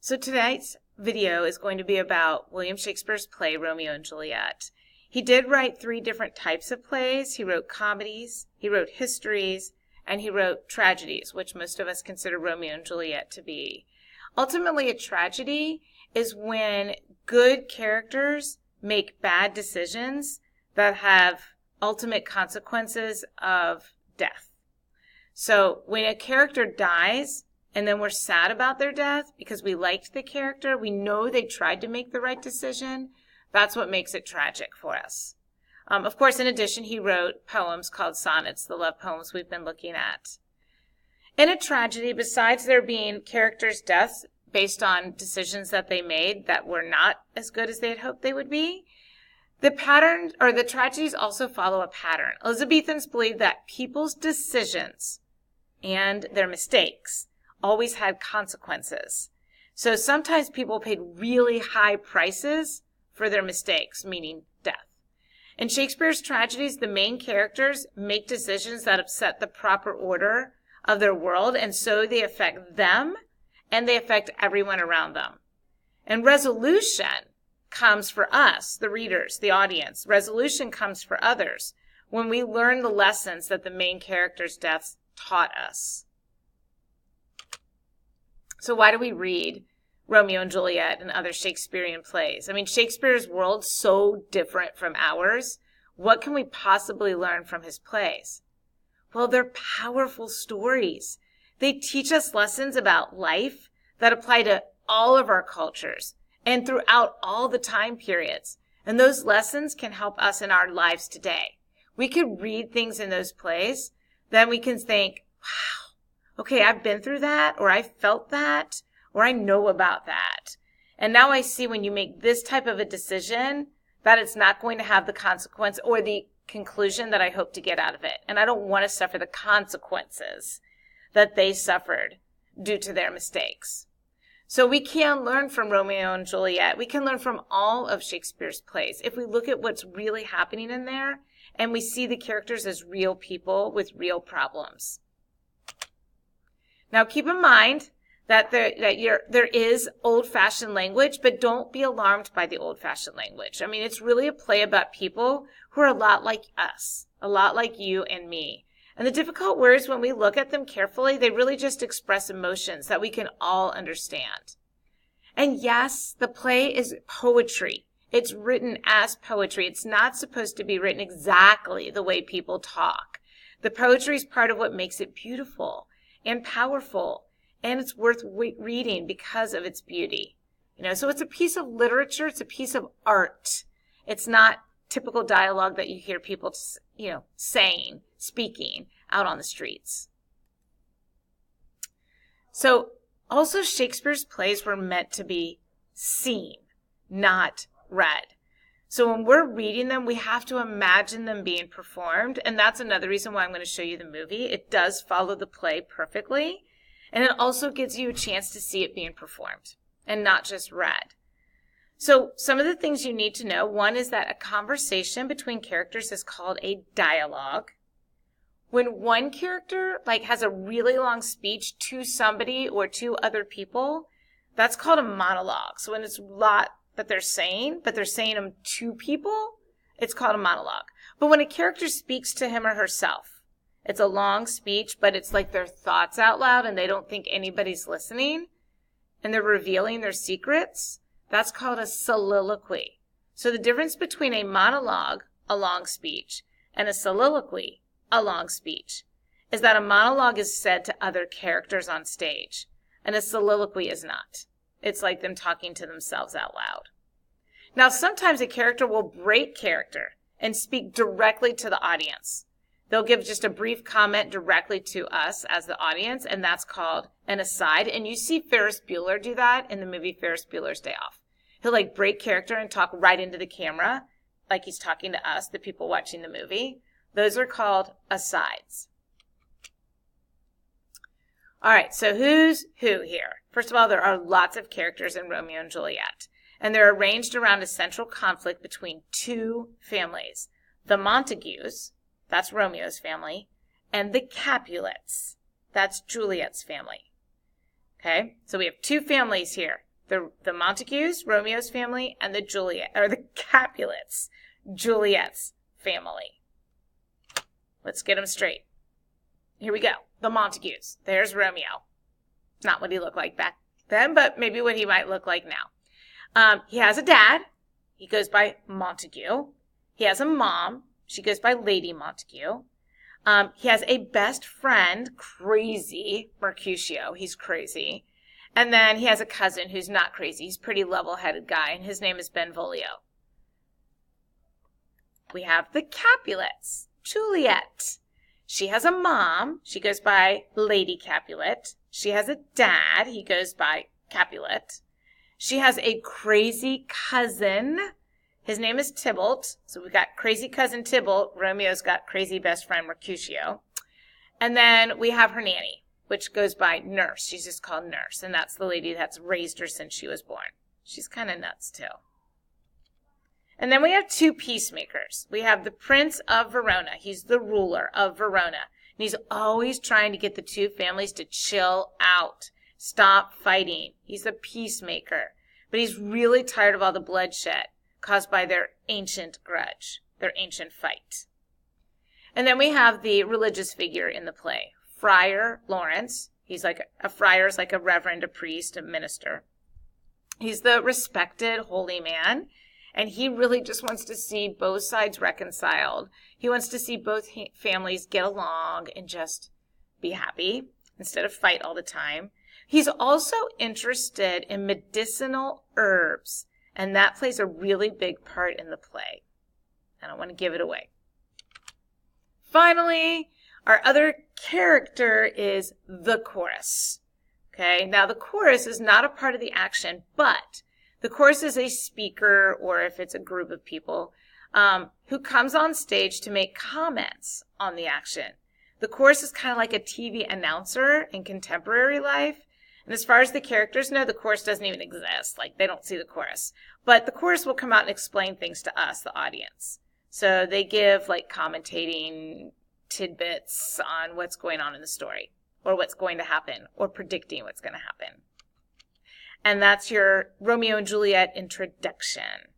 So tonight's video is going to be about William Shakespeare's play, Romeo and Juliet. He did write 3 different types of plays. He wrote comedies, he wrote histories, and he wrote tragedies, which most of us consider Romeo and Juliet to be. Ultimately, a tragedy is when good characters make bad decisions that have ultimate consequences of death. So when a character dies, and then we're sad about their death because we liked the character, we know they tried to make the right decision, that's what makes it tragic for us. Of course, in addition, he wrote poems called sonnets, the love poems we've been looking at. In a tragedy, besides there being characters' deaths based on decisions that they made that were not as good as they had hoped they would be, the pattern, or the tragedies also follow a pattern. Elizabethans believed that people's decisions and their mistakes always had consequences. So sometimes people paid really high prices for their mistakes, meaning death. In Shakespeare's tragedies, the main characters make decisions that upset the proper order of their world, and so they affect them and they affect everyone around them. And resolution comes for us, the readers, the audience. Resolution comes for others when we learn the lessons that the main characters' deaths taught us. So why do we read Romeo and Juliet and other Shakespearean plays? I mean, Shakespeare's world's so different from ours. What can we possibly learn from his plays? Well, they're powerful stories. They teach us lessons about life that apply to all of our cultures and throughout all the time periods. And those lessons can help us in our lives today. We could read things in those plays, then we can think, wow, okay, I've been through that, or I felt that, or I know about that. And now I see when you make this type of a decision that it's not going to have the consequence or the conclusion that I hope to get out of it. And I don't want to suffer the consequences that they suffered due to their mistakes. So we can learn from Romeo and Juliet. We can learn from all of Shakespeare's plays if we look at what's really happening in there and we see the characters as real people with real problems. Now keep in mind that there is old-fashioned language, but don't be alarmed by the old-fashioned language. I mean, it's really a play about people who are a lot like us, a lot like you and me. And the difficult words, when we look at them carefully, they really just express emotions that we can all understand. And yes, the play is poetry. It's written as poetry. It's not supposed to be written exactly the way people talk. The poetry is part of what makes it beautiful and powerful, and it's worth reading because of its beauty. So it's a piece of literature, it's a piece of art. It's not typical dialogue that you hear people, saying, speaking out on the streets. So also Shakespeare's plays were meant to be seen, not read. So when we're reading them, we have to imagine them being performed. And that's another reason why I'm going to show you the movie. It does follow the play perfectly. And it also gives you a chance to see it being performed and not just read. So some of the things you need to know. One is that a conversation between characters is called a dialogue. When one character has a really long speech to somebody or to other people, that's called a monologue. So when it's a lot that they're saying, but they're saying them to people, it's called a monologue. But when a character speaks to him or herself, it's a long speech, but it's like their thoughts out loud and they don't think anybody's listening and they're revealing their secrets, that's called a soliloquy. So the difference between a monologue, a long speech, and a soliloquy, a long speech, is that a monologue is said to other characters on stage and a soliloquy is not. It's like them talking to themselves out loud. Now, sometimes a character will break character and speak directly to the audience. They'll give just a brief comment directly to us as the audience, and that's called an aside. And you see Ferris Bueller do that in the movie Ferris Bueller's Day Off. He'll break character and talk right into the camera, like he's talking to us, the people watching the movie. Those are called asides. All right, so who's who here? First of all, there are lots of characters in Romeo and Juliet, and they're arranged around a central conflict between 2 families. The Montagues, that's Romeo's family, and the Capulets, that's Juliet's family. Okay, so we have 2 families here. the Montagues, Romeo's family, and the Capulets, Juliet's family. Let's get them straight. Here we go. The Montagues. There's Romeo. Not what he looked like back then, but maybe what he might look like now. He has a dad. He goes by Montague. He has a mom. She goes by Lady Montague. He has a best friend, crazy Mercutio. He's crazy. And then he has a cousin who's not crazy. He's a pretty level-headed guy, and his name is Benvolio. We have the Capulets. Juliet. She has a mom. She goes by Lady Capulet. She has a dad. He goes by Capulet. She has a crazy cousin. His name is Tybalt. So we've got crazy cousin Tybalt. Romeo's got crazy best friend Mercutio. And then we have her nanny, which goes by Nurse. She's just called Nurse. And that's the lady that's raised her since she was born. She's kind of nuts too. And then we have two peacemakers. We have the Prince of Verona. He's the ruler of Verona. And he's always trying to get the two families to chill out. Stop fighting. He's a peacemaker. But he's really tired of all the bloodshed caused by their ancient grudge, their ancient fight. And then we have the religious figure in the play, Friar Lawrence. He's like a friar, is like a reverend, a priest, a minister. He's the respected holy man, and he really just wants to see both sides reconciled. He wants to see both families get along and just be happy instead of fight all the time. He's also interested in medicinal herbs, and that plays a really big part in the play. I don't want to give it away. Finally, our other character is the chorus. Okay, now the chorus is not a part of the action, but the chorus is a speaker, or if it's a group of people, who comes on stage to make comments on the action. The chorus is kind of like a TV announcer in contemporary life. And as far as the characters know, the chorus doesn't even exist. Like, they don't see the chorus. But the chorus will come out and explain things to us, the audience. So they give, like, commentating tidbits on what's going on in the story, or what's going to happen, or predicting what's going to happen. And that's your Romeo and Juliet introduction.